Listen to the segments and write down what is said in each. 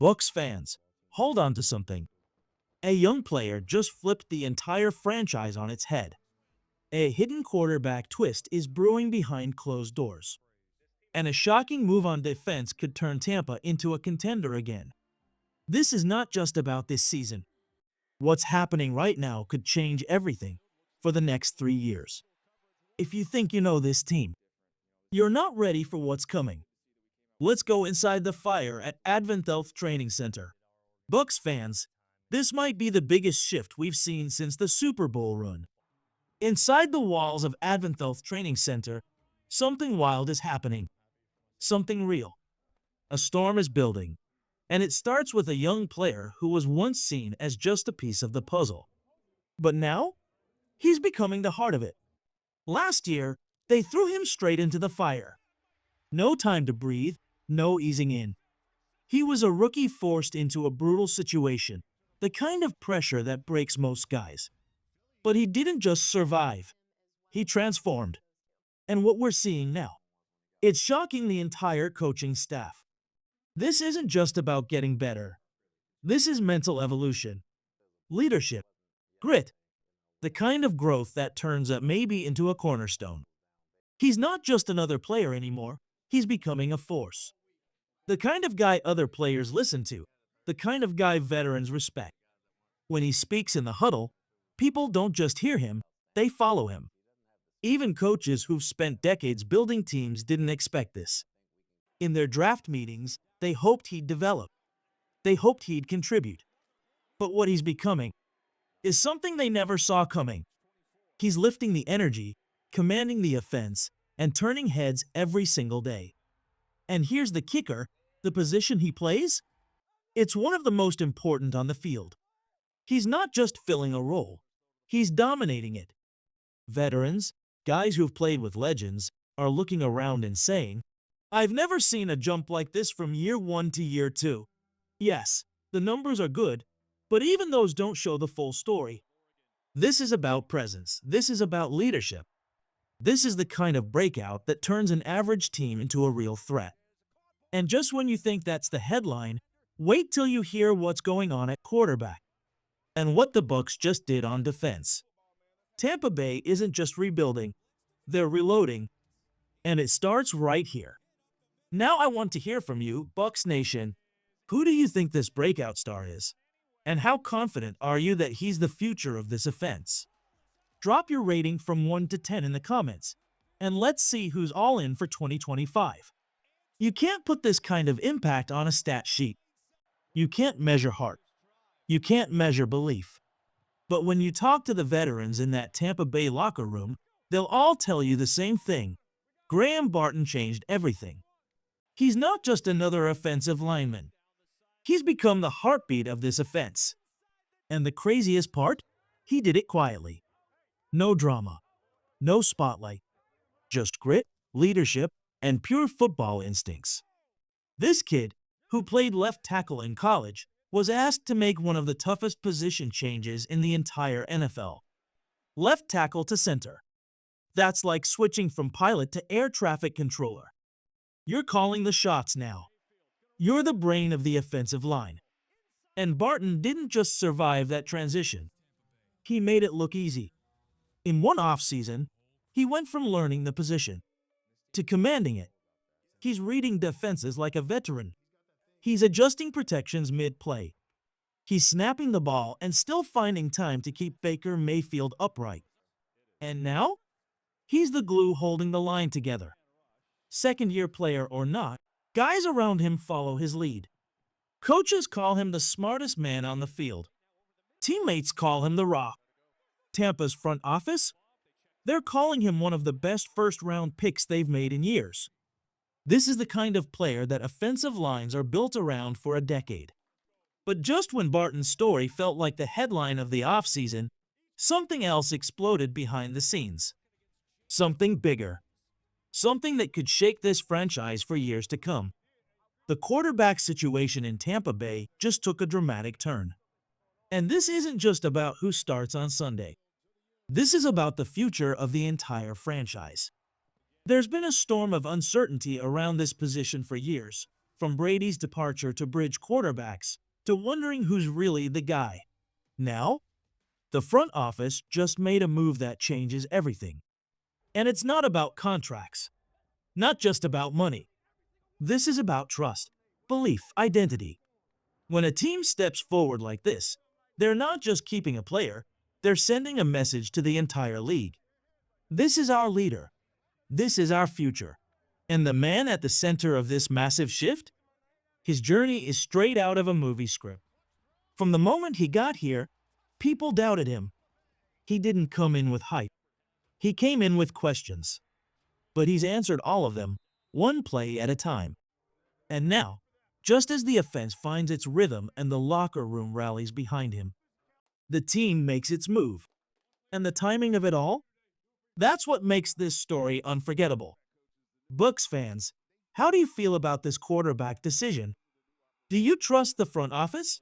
Bucs fans, hold on to something. A young player just flipped the entire franchise on its head. A hidden quarterback twist is brewing behind closed doors. And a shocking move on defense could turn Tampa into a contender again. This is not just about this season. What's happening right now could change everything for the next 3 years. If you think you know this team, you're not ready for what's coming. Let's go inside the fire at Advent Health Training Center. Bucs fans, this might be the biggest shift we've seen since the Super Bowl run. Inside the walls of Advent Health Training Center, something wild is happening. Something real. A storm is building, and it starts with a young player who was once seen as just a piece of the puzzle. But now, he's becoming the heart of it. Last year, they threw him straight into the fire. No time to breathe, no easing in. He was a rookie forced into a brutal situation, the kind of pressure that breaks most guys. But he didn't just survive. He transformed. And what we're seeing now, it's shocking the entire coaching staff. This isn't just about getting better. This is mental evolution, leadership, grit, the kind of growth that turns a maybe into a cornerstone. He's not just another player anymore, he's becoming a force. The kind of guy other players listen to, the kind of guy veterans respect. When he speaks in the huddle, people don't just hear him, they follow him. Even coaches who've spent decades building teams didn't expect this. In their draft meetings, they hoped he'd develop. They hoped he'd contribute. But what he's becoming is something they never saw coming. He's lifting the energy, commanding the offense, and turning heads every single day. And here's the kicker, the position he plays? It's one of the most important on the field. He's not just filling a role, he's dominating it. Veterans, guys who've played with legends, are looking around and saying, "I've never seen a jump like this from year 1 to year 2. Yes, the numbers are good, but even those don't show the full story. This is about presence. This is about leadership. This is the kind of breakout that turns an average team into a real threat." And just when you think that's the headline, wait till you hear what's going on at quarterback and what the Bucs just did on defense. Tampa Bay isn't just rebuilding, they're reloading, and it starts right here. Now I want to hear from you, Bucs Nation. Who do you think this breakout star is? And how confident are you that he's the future of this offense? Drop your rating from 1 to 10 in the comments, and let's see who's all in for 2025. You can't put this kind of impact on a stat sheet. You can't measure heart. You can't measure belief. But when you talk to the veterans in that Tampa Bay locker room, they'll all tell you the same thing. Graham Barton changed everything. He's not just another offensive lineman. He's become the heartbeat of this offense. And the craziest part? He did it quietly. No drama. No spotlight. Just grit, leadership, and pure football instincts. This kid, who played left tackle in college, was asked to make one of the toughest position changes in the entire NFL. Left tackle to center. That's like switching from pilot to air traffic controller. You're calling the shots now. You're the brain of the offensive line. And Barton didn't just survive that transition. He made it look easy. In one offseason, he went from learning the position to commanding it. He's reading defenses like a veteran. He's adjusting protections mid-play. He's snapping the ball and still finding time to keep Baker Mayfield upright. And now, he's the glue holding the line together. Second-year player or not, guys around him follow his lead. Coaches call him the smartest man on the field. Teammates call him the Rock. Tampa's front office? They're calling him one of the best first-round picks they've made in years. This is the kind of player that offensive lines are built around for a decade. But just when Barton's story felt like the headline of the offseason, something else exploded behind the scenes. Something bigger. Something that could shake this franchise for years to come. The quarterback situation in Tampa Bay just took a dramatic turn. And this isn't just about who starts on Sunday. This is about the future of the entire franchise. There's been a storm of uncertainty around this position for years, from Brady's departure to bridge quarterbacks to wondering who's really the guy. Now, the front office just made a move that changes everything. And it's not about contracts, not just about money. This is about trust, belief, identity. When a team steps forward like this, they're not just keeping a player, they're sending a message to the entire league. This is our leader. This is our future. And the man at the center of this massive shift? His journey is straight out of a movie script. From the moment he got here, people doubted him. He didn't come in with hype. He came in with questions. But he's answered all of them, one play at a time. And now, just as the offense finds its rhythm and the locker room rallies behind him, the team makes its move. And the timing of it all? That's what makes this story unforgettable. Bucs fans, how do you feel about this quarterback decision? Do you trust the front office?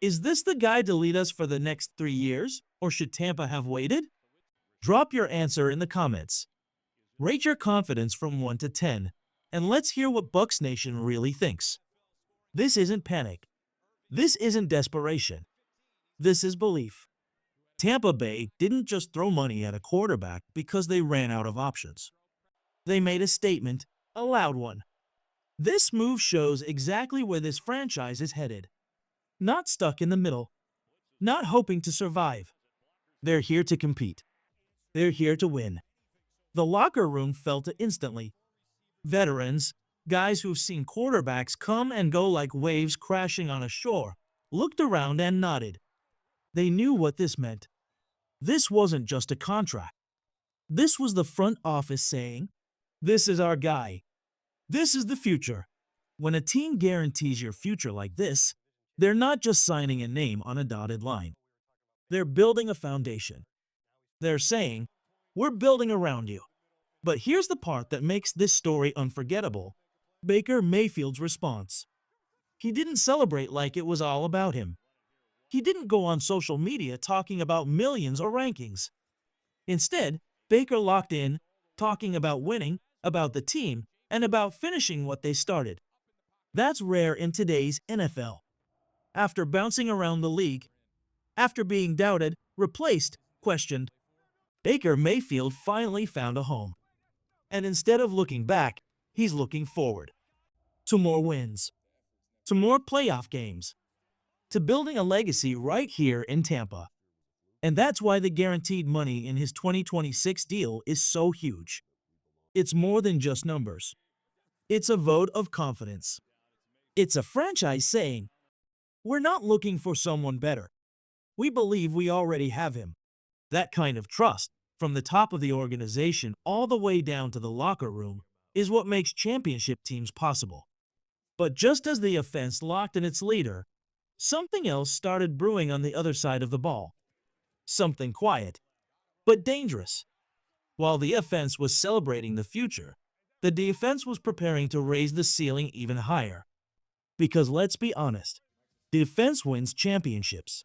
Is this the guy to lead us for the next 3 years, or should Tampa have waited? Drop your answer in the comments. Rate your confidence from 1 to 10, and let's hear what Bucs Nation really thinks. This isn't panic. This isn't desperation. This is belief. Tampa Bay didn't just throw money at a quarterback because they ran out of options. They made a statement, a loud one. This move shows exactly where this franchise is headed. Not stuck in the middle. Not hoping to survive. They're here to compete. They're here to win. The locker room felt it instantly. Veterans, guys who've seen quarterbacks come and go like waves crashing on a shore, looked around and nodded. They knew what this meant. This wasn't just a contract. This was the front office saying, "This is our guy. This is the future." When a team guarantees your future like this, they're not just signing a name on a dotted line. They're building a foundation. They're saying, "We're building around you." But here's the part that makes this story unforgettable. Baker Mayfield's response. He didn't celebrate like it was all about him. He didn't go on social media talking about millions or rankings. Instead, Baker locked in, talking about winning, about the team, and about finishing what they started. That's rare in today's NFL. After bouncing around the league, after being doubted, replaced, questioned, Baker Mayfield finally found a home. And instead of looking back, he's looking forward. To more wins. To more playoff games. To building a legacy right here in Tampa. And that's why the guaranteed money in his 2026 deal is so huge. It's more than just numbers. It's a vote of confidence. It's a franchise saying, "We're not looking for someone better. We believe we already have him." That kind of trust, from the top of the organization all the way down to the locker room, is what makes championship teams possible. But just as the offense locked in its leader, something else started brewing on the other side of the ball. Something quiet, but dangerous. While the offense was celebrating the future, the defense was preparing to raise the ceiling even higher. Because let's be honest, defense wins championships.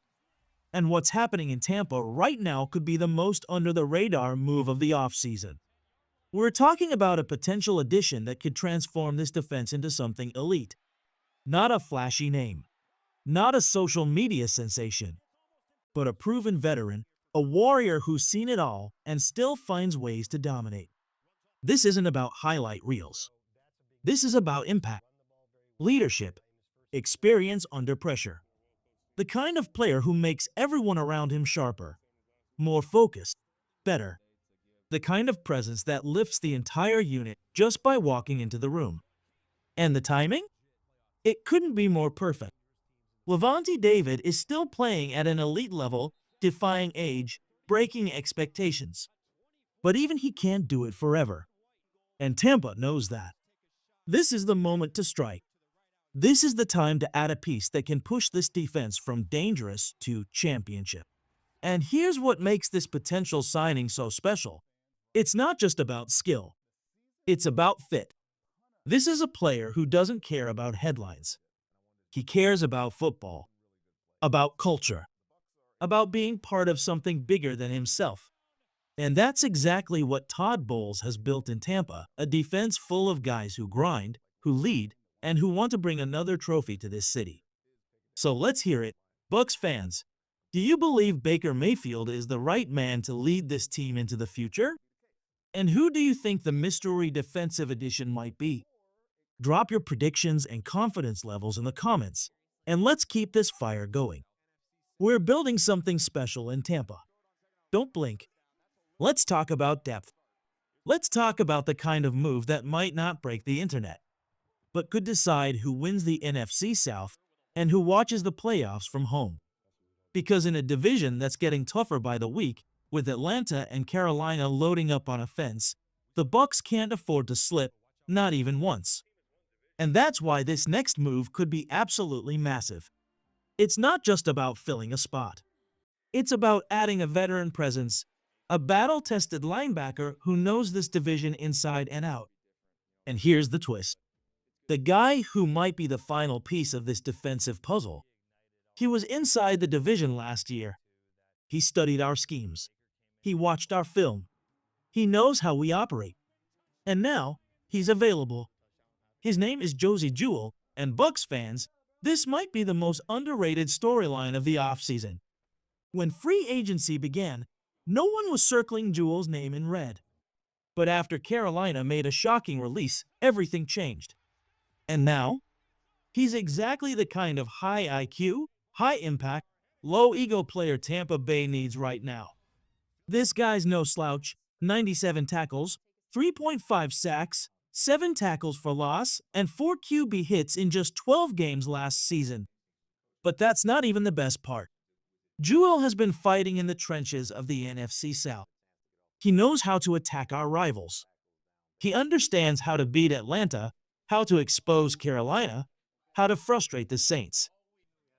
And what's happening in Tampa right now could be the most under-the-radar move of the offseason. We're talking about a potential addition that could transform this defense into something elite. Not a flashy name. Not a social media sensation. But a proven veteran, a warrior who's seen it all and still finds ways to dominate. This isn't about highlight reels. This is about impact, leadership, experience under pressure. The kind of player who makes everyone around him sharper, more focused, better. The kind of presence that lifts the entire unit just by walking into the room. And the timing? It couldn't be more perfect. Lavonte David is still playing at an elite level, defying age, breaking expectations. But even he can't do it forever. And Tampa knows that. This is the moment to strike. This is the time to add a piece that can push this defense from dangerous to championship. And here's what makes this potential signing so special. It's not just about skill. It's about fit. This is a player who doesn't care about headlines. He cares about football, about culture, about being part of something bigger than himself. And that's exactly what Todd Bowles has built in Tampa, a defense full of guys who grind, who lead, and who want to bring another trophy to this city. So let's hear it, Bucs fans. Do you believe Baker Mayfield is the right man to lead this team into the future? And who do you think the mystery defensive addition might be? Drop your predictions and confidence levels in the comments, and let's keep this fire going. We're building something special in Tampa. Don't blink. Let's talk about depth. Let's talk about the kind of move that might not break the internet, but could decide who wins the NFC South and who watches the playoffs from home. Because in a division that's getting tougher by the week, with Atlanta and Carolina loading up on offense, the Bucs can't afford to slip, not even once. And that's why this next move could be absolutely massive. It's not just about filling a spot. It's about adding a veteran presence, a battle-tested linebacker who knows this division inside and out. And here's the twist. The guy who might be the final piece of this defensive puzzle. He was inside the division last year. He studied our schemes. He watched our film. He knows how we operate. And now, he's available. His name is Josey Jewell, and Bucs fans, this might be the most underrated storyline of the offseason. When free agency began, no one was circling Jewell's name in red. But after Carolina made a shocking release, everything changed. And now, he's exactly the kind of high IQ, high impact, low ego player Tampa Bay needs right now. This guy's no slouch, 97 tackles, 3.5 sacks, 7 tackles for loss, and 4 QB hits in just 12 games last season. But that's not even the best part. Jewell has been fighting in the trenches of the NFC South. He knows how to attack our rivals. He understands how to beat Atlanta, how to expose Carolina, how to frustrate the Saints.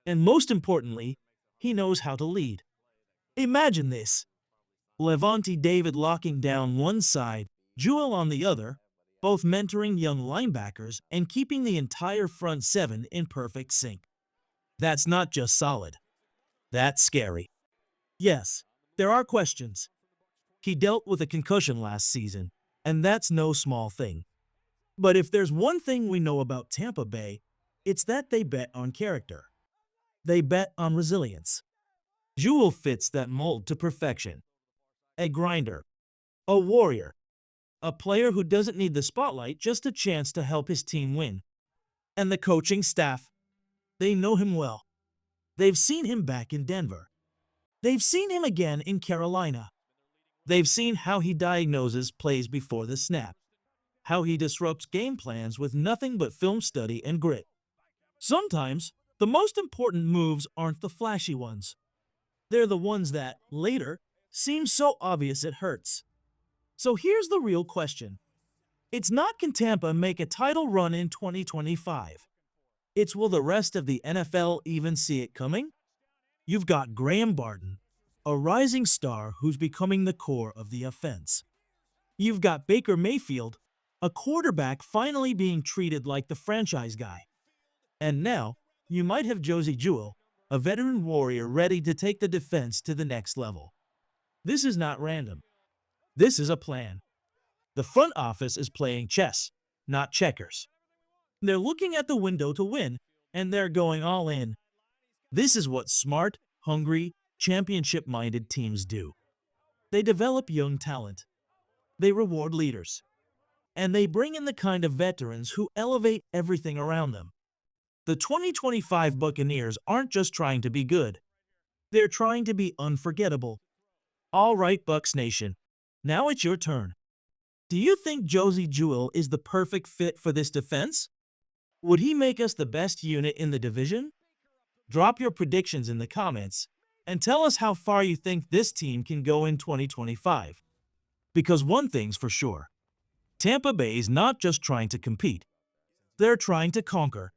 And most importantly, he knows how to lead. Imagine this. Levante David locking down one side, Jewell on the other, both mentoring young linebackers and keeping the entire front seven in perfect sync. That's not just solid. That's scary. Yes, there are questions. He dealt with a concussion last season, and that's no small thing. But if there's one thing we know about Tampa Bay, it's that they bet on character. They bet on resilience. Jewell fits that mold to perfection. A grinder, a warrior, a player who doesn't need the spotlight, just a chance to help his team win. And the coaching staff, they know him well. They've seen him back in Denver. They've seen him again in Carolina. They've seen how he diagnoses plays before the snap, how he disrupts game plans with nothing but film study and grit. Sometimes, the most important moves aren't the flashy ones. They're the ones that, later, seem so obvious it hurts. So here's the real question. It's not can Tampa make a title run in 2025. It's will the rest of the NFL even see it coming? You've got Graham Barton, a rising star who's becoming the core of the offense. You've got Baker Mayfield, a quarterback finally being treated like the franchise guy. And now, you might have Josey Jewell, a veteran warrior ready to take the defense to the next level. This is not random. This is a plan. The front office is playing chess, not checkers. They're looking at the window to win, and they're going all in. This is what smart, hungry, championship-minded teams do. They develop young talent. They reward leaders. And they bring in the kind of veterans who elevate everything around them. The 2025 Buccaneers aren't just trying to be good. They're trying to be unforgettable. All right, Bucs Nation. Now it's your turn. Do you think Josey Jewell is the perfect fit for this defense? Would he make us the best unit in the division? Drop your predictions in the comments and tell us how far you think this team can go in 2025. Because one thing's for sure. Tampa Bay is not just trying to compete. They're trying to conquer.